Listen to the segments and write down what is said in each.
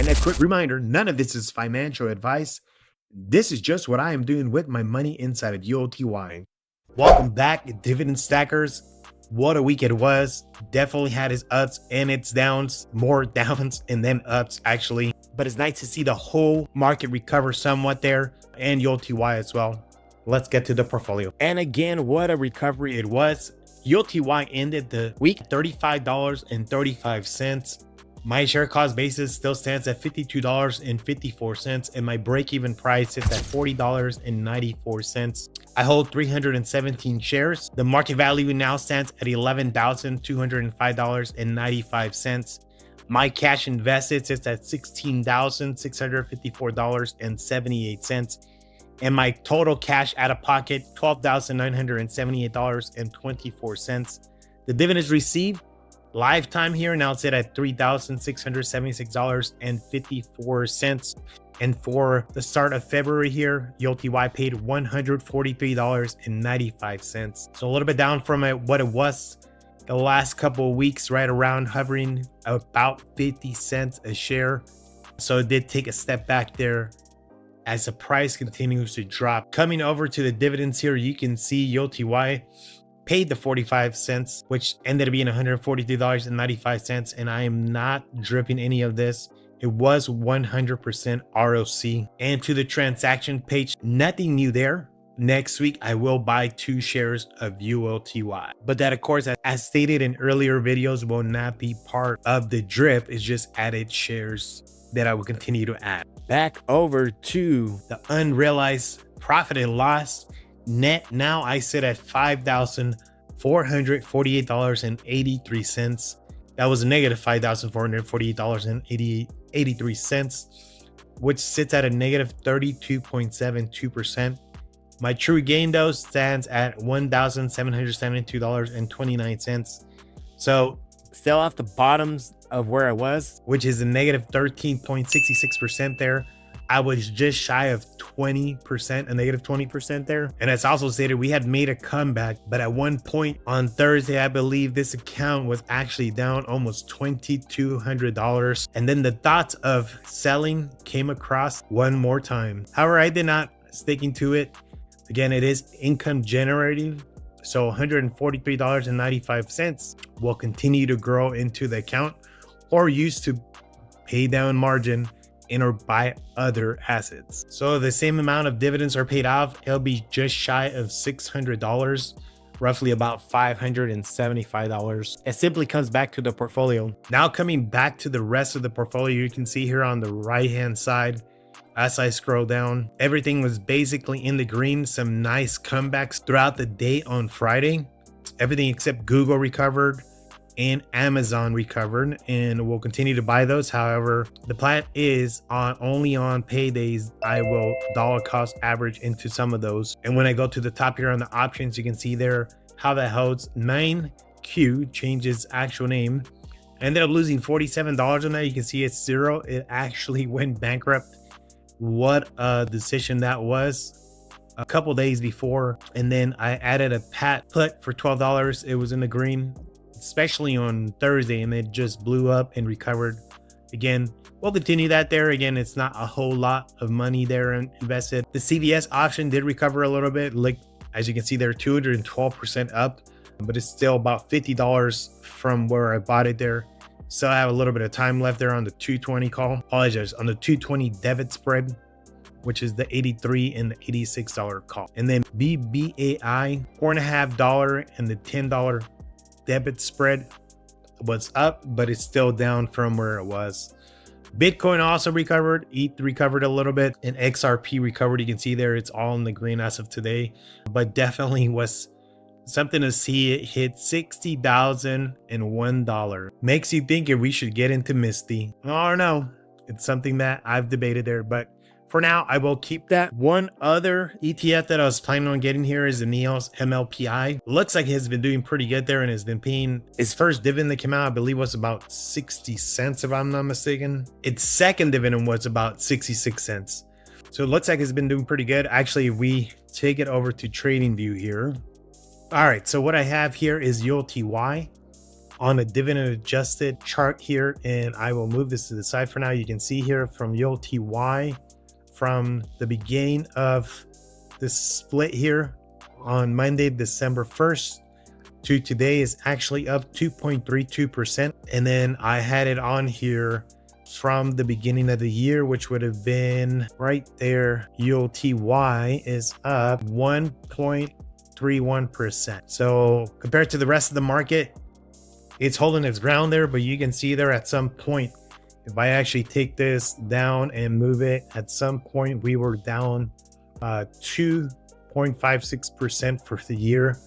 And a quick reminder, none of this is financial advice. This is just what I am doing with my money inside of ULTY. Welcome back, dividend stackers. What a week it was. Definitely had its ups and its downs, more downs and then ups actually. But it's nice to see the whole market recover somewhat there, and ULTY as well. Let's get to the portfolio. And again, what a recovery it was. ULTY ended the week $35.35. My share cost basis still stands at $52.54, and my break-even price sits at $40.94. I hold 317 shares. The market value now stands at $11,205.95. My cash invested sits at $16,654.78. And my total cash out of pocket, $12,978.24. The dividends received lifetime here now sit at $3,676.54. And for the start of February here, ULTY paid $143.95. So a little bit down from what it was the last couple of weeks, right around hovering about 50 cents a share. So it did take a step back there as the price continues to drop. Coming over to the dividends here, you can see ULTY paid the 45 cents, which ended up being $142.95. And I am not dripping any of this. It was 100% ROC. And to the transaction page, nothing new there. Next week, I will buy 2 shares of ULTY. But that, of course, as stated in earlier videos, will not be part of the drip. It's just added shares that I will continue to add. Back over to the unrealized profit and loss. Net now I sit at $5,448.83. That was a negative $5,448.83, which sits at a negative 32.72%. My true gain though stands at $1,772.29. So still off the bottoms of where I was, which is a negative 13.66% there. I was just shy of 20%, a negative 20% there. And as also stated, we had made a comeback, but at one point on Thursday, I believe this account was actually down almost $2,200. And then the thoughts of selling came across one more time. However, I did not sticking to it. Again, it is income generating. So $143.95 will continue to grow into the account or used to pay down margin and or buy other assets. So the same amount of dividends are paid off. It'll be just shy of $600, roughly about $575. It simply comes back to the portfolio. Now coming back to the rest of the portfolio, you can see here on the right hand side, as I scroll down, everything was basically in the green. Some nice comebacks throughout the day on Friday. Everything except Google recovered and Amazon recovered, and we'll continue to buy those. However, the plan is only on paydays I will dollar cost average into some of those. And when I go to the top here on the options, you can see there how that holds. 9Q changes actual name. I ended up losing $47 on that. You can see it's zero. It actually went bankrupt. What a decision that was a couple days before. And then I added a pat put for $12. It was in the green, especially on Thursday, and it just blew up and recovered. Again, we'll continue that there. Again, it's not a whole lot of money there invested. The CVS option did recover a little bit. Like, as you can see, they're 212% up, but it's still about $50 from where I bought it there. So I have a little bit of time left there on the 220 call. Apologize, on the 220 debit spread, which is the $83 and the $86 call. And then BBAI, $4.50 and the $10 debit spread was up, but it's still down from where it was. Bitcoin also recovered. ETH recovered a little bit, and XRP recovered. You can see there it's all in the green as of today, but definitely was something to see. It hit $60,001. Makes you think if we should get into Misty. I don't know. It's something that I've debated there, but for now, I will keep that. One other ETF that I was planning on getting here is the NEOS MLPI. Looks like it has been doing pretty good there and has been paying its first dividend that came out, I believe was about 60 cents if I'm not mistaken. Its second dividend was about 66 cents. So it looks like it's been doing pretty good. Actually, we take it over to TradingView here. All right, so what I have here is ULTY. on a dividend adjusted chart here, and I will move this to the side for now. You can see here from ULTY, from the beginning of this split here on Monday, December 1st to today is actually up 2.32%. And then I had it on here from the beginning of the year, which would have been right there. ULTY is up 1.31%. So compared to the rest of the market, it's holding its ground there, but you can see there at some point, if I actually take this down and move it, at some point we were down 2.56% for the year.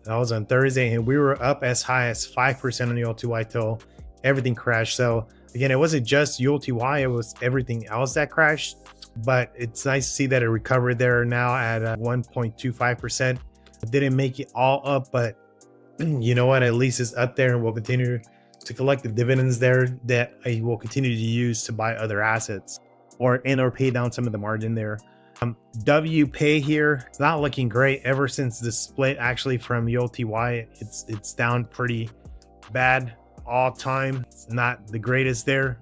That was on Thursday, and we were up as high as 5% on the ULTY till everything crashed. So again, it wasn't just ULTY, it was everything else that crashed, but it's nice to see that it recovered there now at 1.25%. It didn't make it all up, but you know what, at least it's up there, and we'll continue to collect the dividends there that I will continue to use to buy other assets or pay down some of the margin there. WPay here, it's not looking great ever since the split actually from ULTY. It's down pretty bad all time. It's not the greatest there,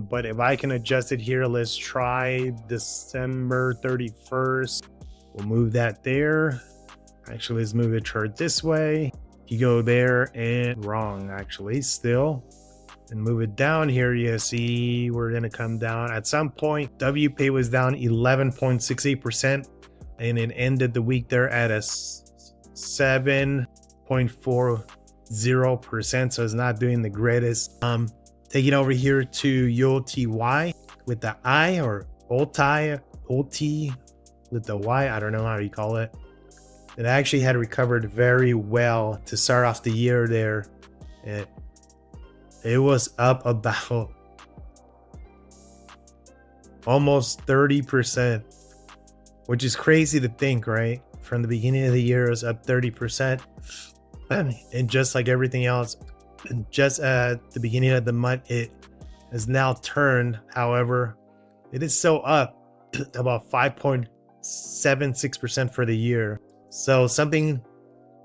but if I can adjust it here, let's try December 31st. We'll move that there. Actually, let's move the chart this way. You go there and wrong actually still, and move it down here. You see we're going to come down at some point. WPay was down 11.68%, and it ended the week there at a 7.40%. So it's not doing the greatest. Taking over here to ULTY with the I, or ULTY with the Y. I don't know how you call it. It actually had recovered very well to start off the year there. It was up about almost 30%, which is crazy to think, right? From the beginning of the year, it was up 30%. And just like everything else, just at the beginning of the month, it has now turned. However, it is still up about 5.76% for the year. So something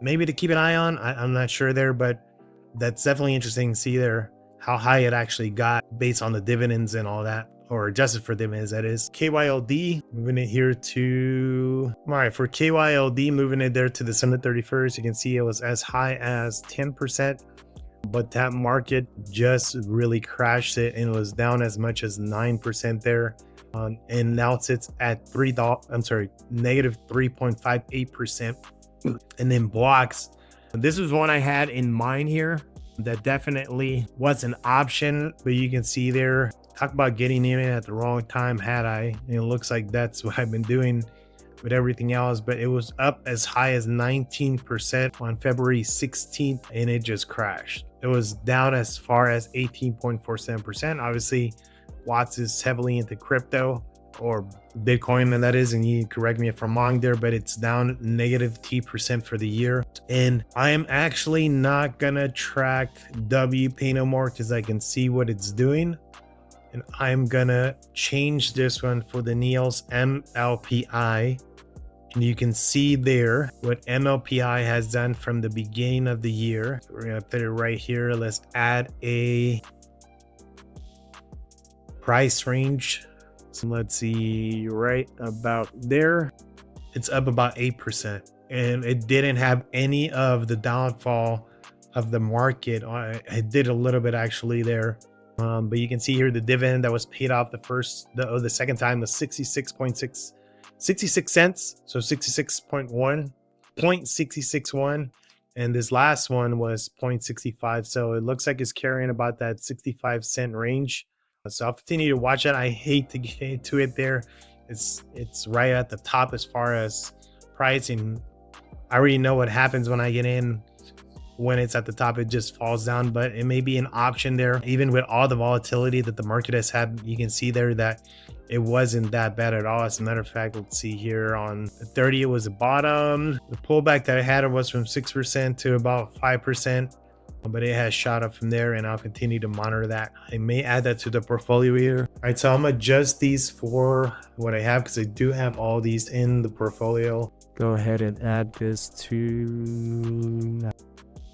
maybe to keep an eye on. I'm not sure there, but that's definitely interesting to see there how high it actually got based on the dividends and all that, or adjusted for dividends, that is. KYLD, moving it here to, all right, for KYLD, moving it there to December 31st, you can see it was as high as 10%, but that market just really crashed it and it was down as much as 9% there. And now it sits at negative 3.58%. And then blocks, this was one I had in mind here that definitely was an option, but you can see there, talk about getting in at the wrong time. Had I, and it looks like that's what I've been doing with everything else, but it was up as high as 19% on February 16th, and it just crashed. It was down as far as 18.47%. Obviously, Watts is heavily into crypto, or Bitcoin, and that is, and you correct me if I'm wrong there, but it's down negative T% for the year. And I am actually not gonna track WPay no more because I can see what it's doing, and I'm gonna change this one for the Niels MLPI, and you can see there what MLPI has done from the beginning of the year. So we're gonna put it right here. Let's add a price range. So let's see, right about there, it's up about 8%, and it didn't have any of the downfall of the market. It did a little bit actually there, but you can see here the dividend that was paid off the second time, the 66 cents, so 0.661, and this last one was 0.65. So it looks like it's carrying about that 65-cent range. So I'll continue to watch it. I hate to get into it there. It's right at the top as far as pricing. I already know what happens when I get in. When it's at the top, it just falls down, but it may be an option there. Even with all the volatility that the market has had, you can see there that it wasn't that bad at all. As a matter of fact, let's see here on the 30, it was the bottom. The pullback that I had was from 6% to about 5%. But it has shot up from there, and I'll continue to monitor that. I may add that to the portfolio here. All right, so I'm gonna adjust these for what I have because I do have all these in the portfolio. Go ahead and add this to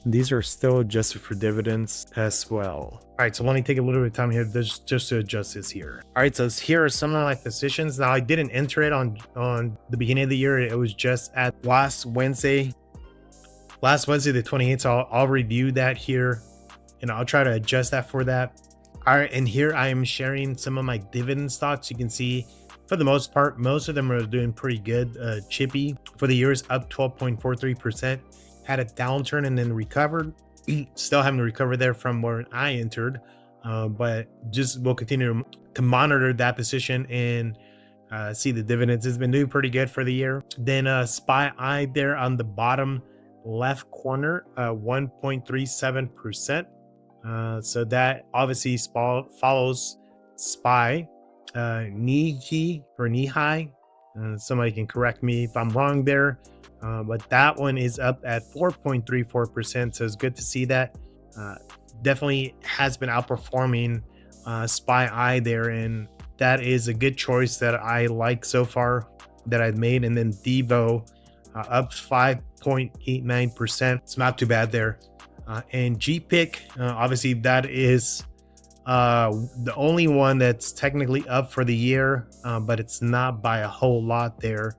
These are still adjusted for dividends as well. All right, so let me take a little bit of time here just to adjust this here. All right, so here are some of my positions. Now I didn't enter it on the beginning of the year. It was just at last Wednesday the 28th. So I'll review that here and I'll try to adjust that for that. All right, and here I am sharing some of my dividend stocks. You can see for the most part, most of them are doing pretty good. Chippy for the year is up 12.43%. Had a downturn and then recovered. Still haven't recovered there from where I entered, but just we'll continue to monitor that position and see the dividends. It's been doing pretty good for the year. Then SPY there on the bottom left corner, 1.37%. So that obviously follows SPY, knee or knee high. Somebody can correct me if I'm wrong there. But that one is up at 4.34%. So it's good to see that. Definitely has been outperforming SPY there. And that is a good choice that I like so far that I've made. And then Devo up 5.89%. It's not too bad there. And GPIC, obviously that is the only one that's technically up for the year, but it's not by a whole lot there.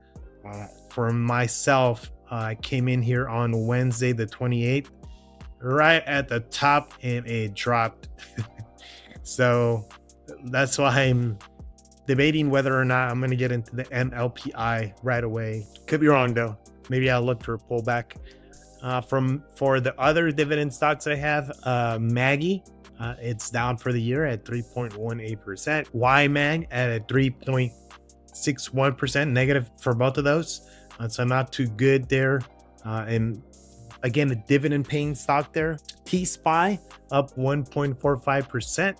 For myself, I came in here on Wednesday the 28th, right at the top, and it dropped. So that's why I'm debating whether or not I'm going to get into the MLPI right away. Could be wrong though. Maybe I'll look for a pullback. For the other dividend stocks I have, Maggie, it's down for the year at 3.18%. YMAG at a 3.61% negative for both of those. So not too good there. And again, a dividend paying stock there. T-SPY up 1.45%.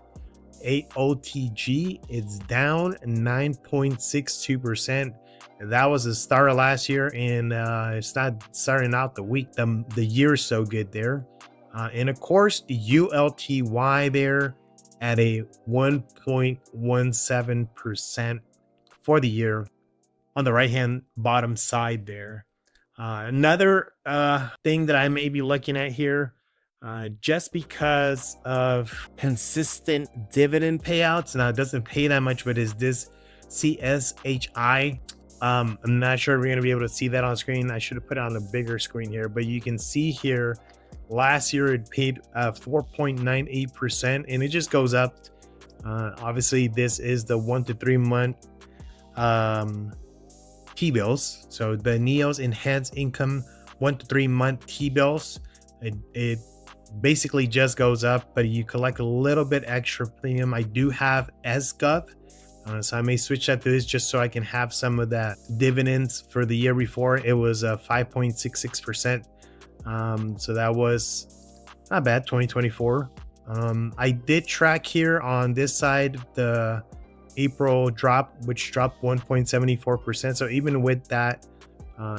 AOTG is down 9.62%. That was the start of last year, and it's not starting out the week. The year is so good there. And of course, ULTY there at a 1.17% for the year on the right hand bottom side there. Another thing that I may be looking at here, just because of consistent dividend payouts. Now it doesn't pay that much, but is this CSHI? I'm not sure we're going to be able to see that on screen. I should have put it on a bigger screen here, but you can see here last year it paid 4.98%, and it just goes up. Obviously this is the 1 to 3 month T-bills. So the NEOS enhanced income 1 to 3 month T-bills, it basically just goes up, but you collect a little bit extra premium. I do have SGov, so I may switch that to this just so I can have some of that dividends. For the year before, it was 5.66%. So that was not bad. 2024. I did track here on this side the April drop, which dropped 1.74%. So even with that,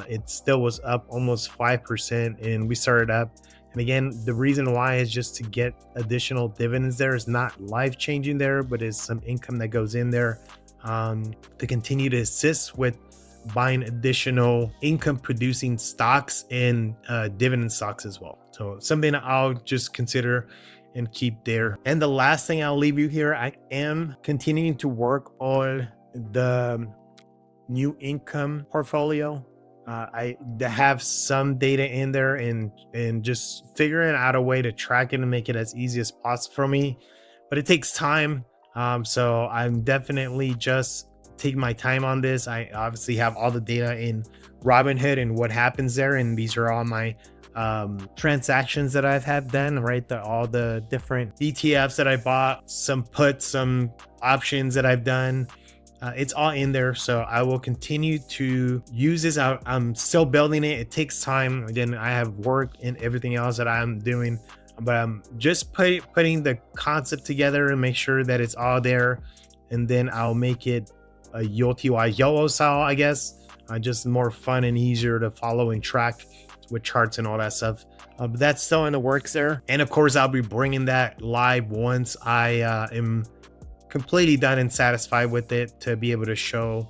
it still was up almost 5%, and we started up. And again, the reason why is just to get additional dividends there. Is not life changing there, but is some income that goes in there to continue to assist with buying additional income producing stocks and dividend stocks as well. So something I'll just consider and keep there. And the last thing I'll leave you here, I am continuing to work on the new income portfolio. I have some data in there and just figuring out a way to track it and make it as easy as possible for me, but it takes time. So I'm definitely just taking my time on this. I obviously have all the data in Robinhood and what happens there, and these are all my transactions that I've had done, right? All the different ETFs that I bought, some puts, some options that I've done. It's all in there, so I will continue to use this. I'm still building it. It takes time. Again, I have work and everything else that I'm doing, but I'm just putting the concept together and make sure that it's all there, and then I'll make it a ULTY YOLO style, I guess. Just more fun and easier to follow and track with charts and all that stuff. But that's still in the works there. And of course, I'll be bringing that live once I am completely done and satisfied with it, to be able to show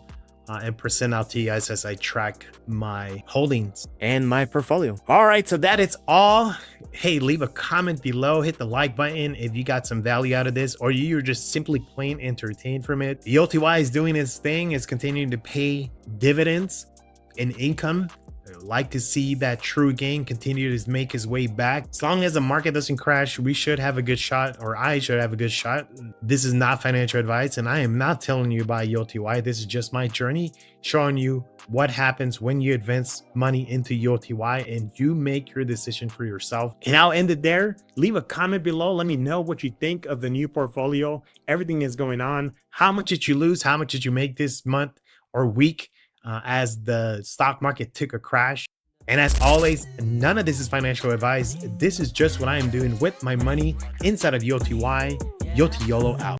and present out to you guys as I track my holdings and my portfolio. All right, so that is all. Hey, leave a comment below, hit the like button if you got some value out of this, or you're just simply plain entertained from it. The ULTY is doing its thing, is continuing to pay dividends and income. I'd like to see that true gain continue to make his way back. As long as the market doesn't crash, we should have a good shot, or I should have a good shot. This is not financial advice, and I am not telling you about ULTY. This is just my journey, showing you what happens when you advance money into ULTY and you make your decision for yourself. And I'll end it there. Leave a comment below. Let me know what you think of the new portfolio. Everything is going on. How much did you lose? How much did you make this month or week? As the stock market took a crash. And as always, none of this is financial advice. This is just what I am doing with my money inside of ULTY. ULTY YOLO out.